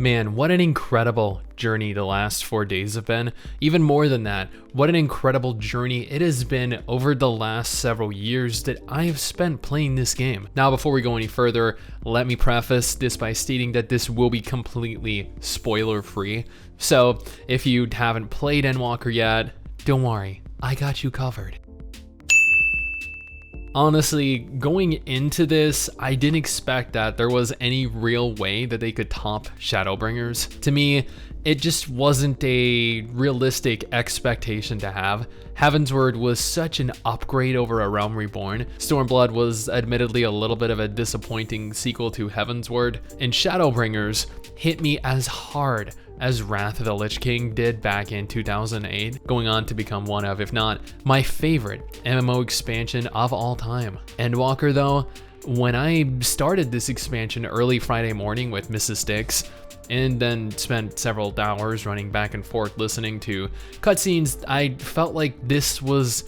Man, what an incredible journey the last 4 days have been. Even more than that, what an incredible journey it has been over the last several years that I have spent playing this game. Now, before we go any further, let me preface this by stating that this will be completely spoiler free. So if you haven't played Endwalker yet, don't worry, I got you covered. Honestly, going into this, I didn't expect that there was any real way that they could top Shadowbringers. To me, it just wasn't a realistic expectation to have. Heavensward was such an upgrade over A Realm Reborn. Stormblood was admittedly a little bit of a disappointing sequel to Heavensward, and Shadowbringers hit me as hard as Wrath of the Lich King did back in 2008, going on to become one of, if not my favorite MMO expansion of all time. Endwalker though, when I started this expansion early Friday morning with MRSSTIX, and then spent several hours running back and forth listening to cutscenes, I felt like this was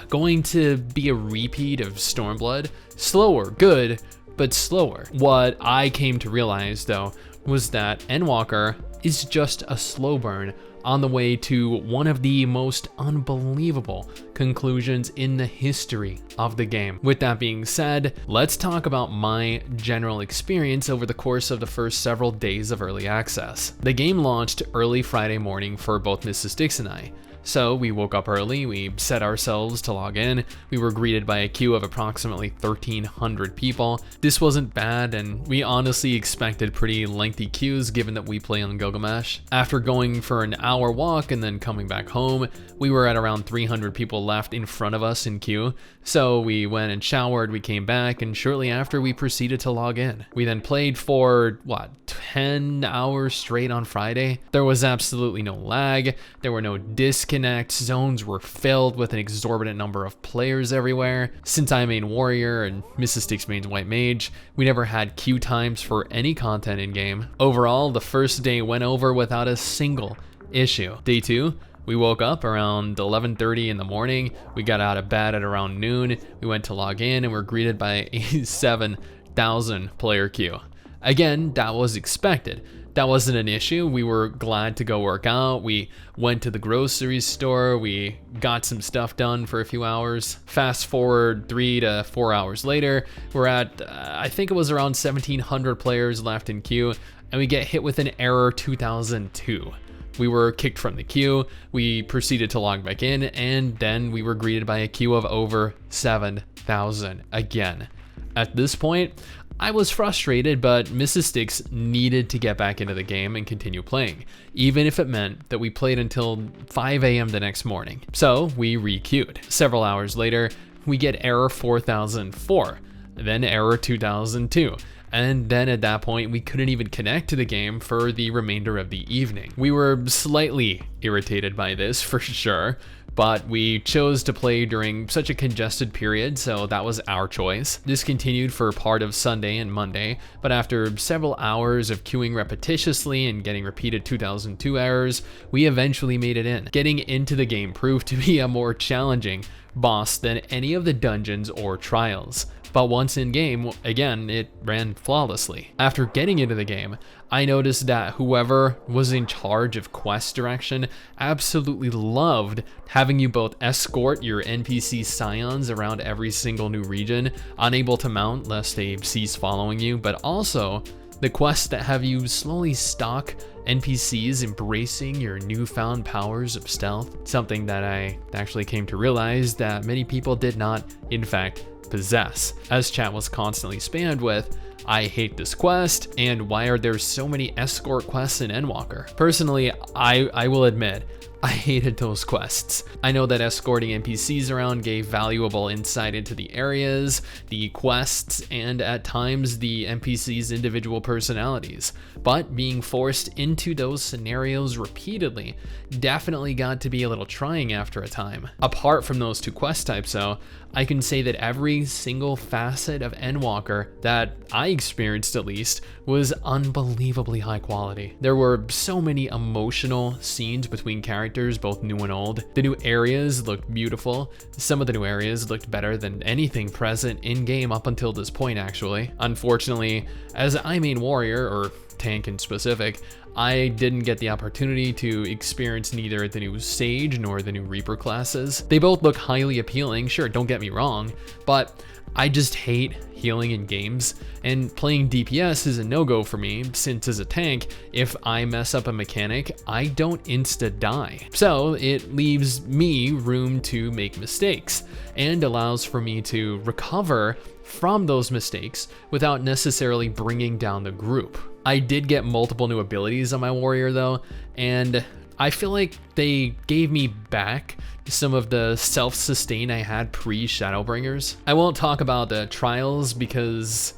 going to be a repeat of Stormblood. Slower, good, but slower. What I came to realize though was that Endwalker is just a slow burn on the way to one of the most unbelievable conclusions in the history of the game. With that being said, let's talk about my general experience over the course of the first several days of early access. The game launched early Friday morning for both MRSSTIX and I. So we woke up early, we set ourselves to log in, we were greeted by a queue of approximately 1,300 people. This wasn't bad, and we honestly expected pretty lengthy queues given that we play on Gilgamesh. After going for an hour walk and then coming back home, we were at around 300 people left in front of us in queue. So we went and showered, we came back, and shortly after we proceeded to log in. We then played for, 10 hours straight on Friday. There was absolutely no lag, there were no disconnects, zones were filled with an exorbitant number of players everywhere. Since I main warrior and MRSSTIX mains white mage, we never had queue times for any content in game. Overall, the first day went over without a single issue. Day 2, we woke up around 11:30 in the morning, we got out of bed at around noon, we went to log in and were greeted by a 7,000 player queue. Again, that was expected. That wasn't an issue. We were glad to go work out. We went to the grocery store. We got some stuff done for a few hours. Fast forward 3 to 4 hours later, we're at, I think it was around 1,700 players left in queue, and we get hit with an error 2002. We were kicked from the queue, we proceeded to log back in, and then we were greeted by a queue of over 7,000 again. At this point, I was frustrated, but MRSSTIX needed to get back into the game and continue playing, even if it meant that we played until 5 a.m. the next morning. So we re-queued. Several hours later, we get error 4004, then error 2002. And then at that point, we couldn't even connect to the game for the remainder of the evening. We were slightly irritated by this, for sure, but we chose to play during such a congested period, so that was our choice. This continued for part of Sunday and Monday, but after several hours of queuing repetitiously and getting repeated 2002 errors, we eventually made it in. Getting into the game proved to be a more challenging boss than any of the dungeons or trials. But once in game, again, it ran flawlessly. After getting into the game, I noticed that whoever was in charge of quest direction absolutely loved having you both escort your NPC scions around every single new region, unable to mount lest they cease following you, but also the quests that have you slowly stalk NPCs embracing your newfound powers of stealth, something that I actually came to realize that many people did not, in fact, possess. As chat was constantly spammed with, "I hate this quest," and "Why are there so many escort quests in Endwalker?" Personally, I will admit, I hated those quests. I know that escorting NPCs around gave valuable insight into the areas, the quests, and at times the NPCs' individual personalities, but being forced into those scenarios repeatedly definitely got to be a little trying after a time. Apart from those two quest types though, I can say that every single facet of Endwalker that I experienced at least was unbelievably high quality. There were so many emotional scenes between characters, both new and old. The new areas looked beautiful. Some of the new areas looked better than anything present in game up until this point actually. Unfortunately, as I main warrior, or tank in specific, I didn't get the opportunity to experience neither the new Sage nor the new Reaper classes. They both look highly appealing, sure, don't get me wrong, but I just hate healing in games, and playing DPS is a no-go for me, since as a tank, if I mess up a mechanic, I don't insta-die. So it leaves me room to make mistakes, and allows for me to recover from those mistakes without necessarily bringing down the group. I did get multiple new abilities on my warrior though, and I feel like they gave me back some of the self-sustain I had pre-Shadowbringers. I won't talk about the trials because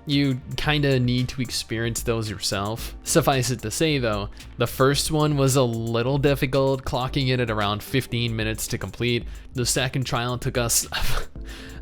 you kinda need to experience those yourself. Suffice it to say though, the first one was a little difficult, clocking in at around 15 minutes to complete. The second trial took us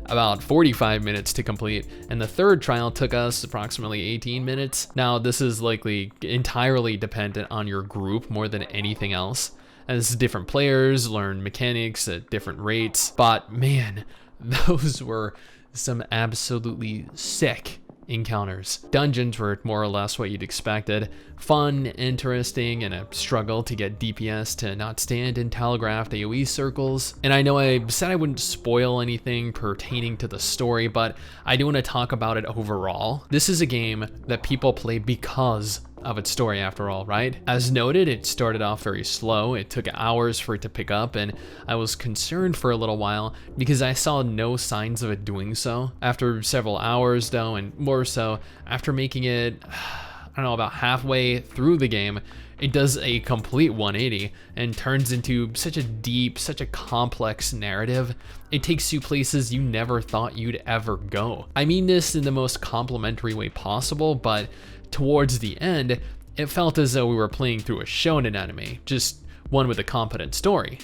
about 45 minutes to complete, and the third trial took us approximately 18 minutes. Now, this is likely entirely dependent on your group more than anything else, as different players learn mechanics at different rates, but man, those were some absolutely sick encounters. Dungeons were more or less what you'd expected. Fun, interesting, and a struggle to get DPS to not stand in telegraphed AoE circles. And I know I said I wouldn't spoil anything pertaining to the story, but I do want to talk about it overall. This is a game that people play because of its story after all, right? As noted, it started off very slow. It took hours for it to pick up, and I was concerned for a little while because I saw no signs of it doing so. After several hours though, and more so, after making it, I don't know, about halfway through the game, it does a complete 180 and turns into such a deep, such a complex narrative. It takes you places you never thought you'd ever go. I mean this in the most complimentary way possible, but towards the end, it felt as though we were playing through a shonen anime, just one with a competent story.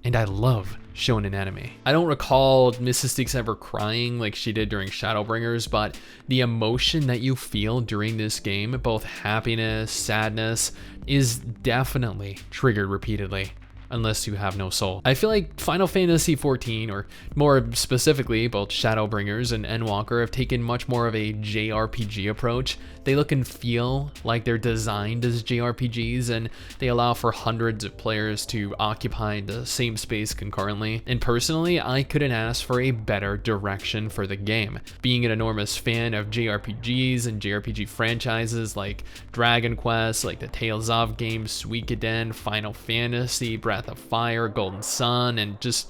And I love shonen anime. I don't recall MRSSTIX ever crying like she did during Shadowbringers, but the emotion that you feel during this game, both happiness, sadness, is definitely triggered repeatedly. Unless you have no soul. I feel like Final Fantasy XIV, or more specifically, both Shadowbringers and Endwalker have taken much more of a JRPG approach. They look and feel like they're designed as JRPGs, and they allow for hundreds of players to occupy the same space concurrently. And personally, I couldn't ask for a better direction for the game. Being an enormous fan of JRPGs and JRPG franchises like Dragon Quest, like the Tales of games, Suikoden, Final Fantasy, Breath of Fire, Golden Sun, and just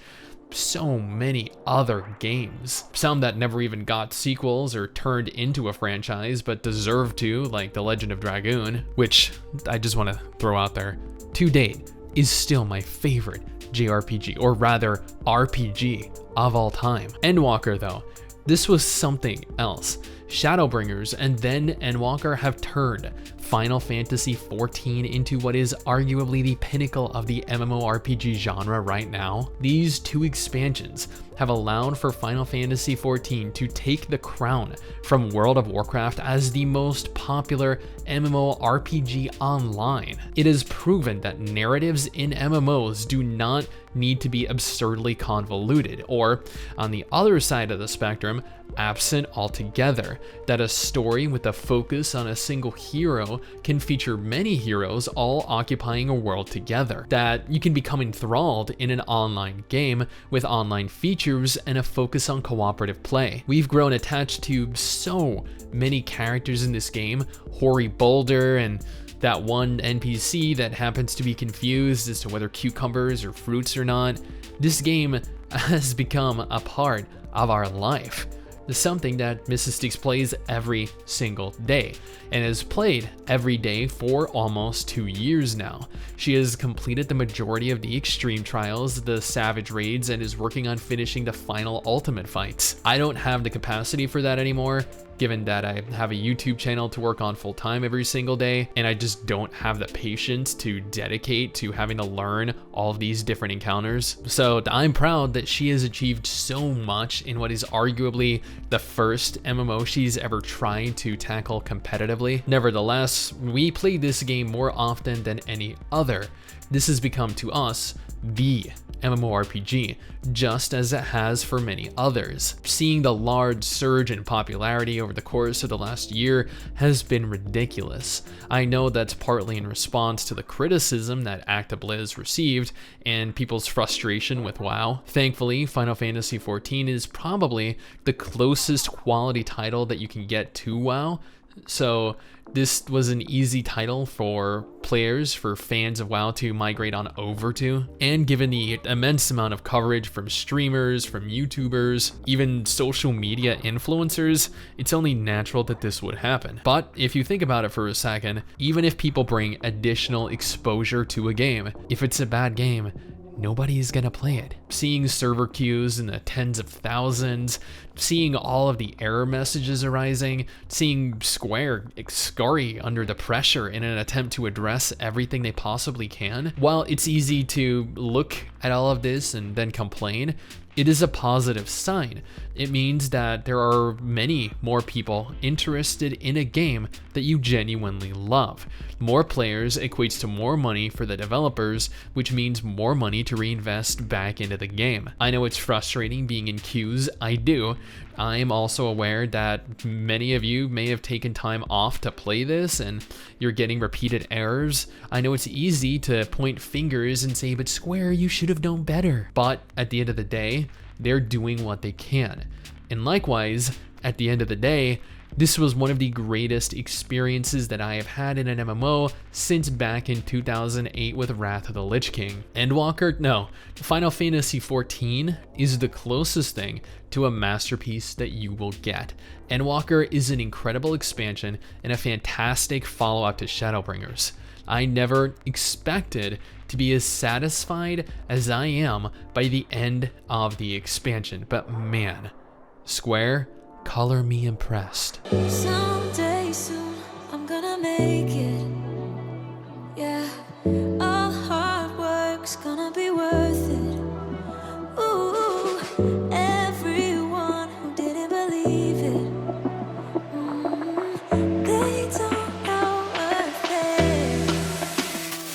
so many other games. Some that never even got sequels or turned into a franchise but deserve to, like The Legend of Dragoon, which I just want to throw out there, to date is still my favorite JRPG, or rather RPG of all time. Endwalker though, this was something else. Shadowbringers and then Endwalker have turned Final Fantasy XIV into what is arguably the pinnacle of the MMORPG genre right now. These two expansions have allowed for Final Fantasy XIV to take the crown from World of Warcraft as the most popular MMORPG online. It has proven that narratives in MMOs do not need to be absurdly convoluted, or, on the other side of the spectrum, absent altogether, that a story with a focus on a single hero can feature many heroes all occupying a world together, that you can become enthralled in an online game with online features and a focus on cooperative play. We've grown attached to so many characters in this game, Hoary Boulder and that one NPC that happens to be confused as to whether cucumbers are fruits or not. This game has become a part of our life. Something that MRSSTIX plays every single day, and has played every day for almost 2 years now. She has completed the majority of the extreme trials, the savage raids, and is working on finishing the final ultimate fights. I don't have the capacity for that anymore, given that I have a YouTube channel to work on full time every single day, and I just don't have the patience to dedicate to having to learn all of these different encounters. So I'm proud that she has achieved so much in what is arguably the first MMO she's ever tried to tackle competitively. Nevertheless, we play this game more often than any other, This has become to us the MMORPG, just as it has for many others. Seeing the large surge in popularity over the course of the last year has been ridiculous. I know that's partly in response to the criticism that ActiBliz received and people's frustration with WoW. Thankfully, Final Fantasy XIV is probably the closest quality title that you can get to WoW, so this was an easy title for players, for fans of WoW to migrate on over to. And given the immense amount of coverage from streamers, from YouTubers, even social media influencers, it's only natural that this would happen. But if you think about it for a second, even if people bring additional exposure to a game, if it's a bad game, nobody's gonna play it. Seeing server queues in the tens of thousands, seeing all of the error messages arising, seeing Square scurry under the pressure in an attempt to address everything they possibly can. While it's easy to look at all of this and then complain, it is a positive sign. It means that there are many more people interested in a game that you genuinely love. More players equates to more money for the developers, which means more money to reinvest back into the game. I know it's frustrating being in queues, I do. I am also aware that many of you may have taken time off to play this and you're getting repeated errors. I know it's easy to point fingers and say, but Square, you should have known better. But at the end of the day, they're doing what they can. And likewise, at the end of the day, this was one of the greatest experiences that I have had in an MMO since back in 2008 with Wrath of the Lich King. Endwalker? No. Final Fantasy XIV is the closest thing to a masterpiece that you will get. Endwalker is an incredible expansion and a fantastic follow-up to Shadowbringers. I never expected to be as satisfied as I am by the end of the expansion, but man, Square, color me impressed. Someday soon, I'm gonna make it.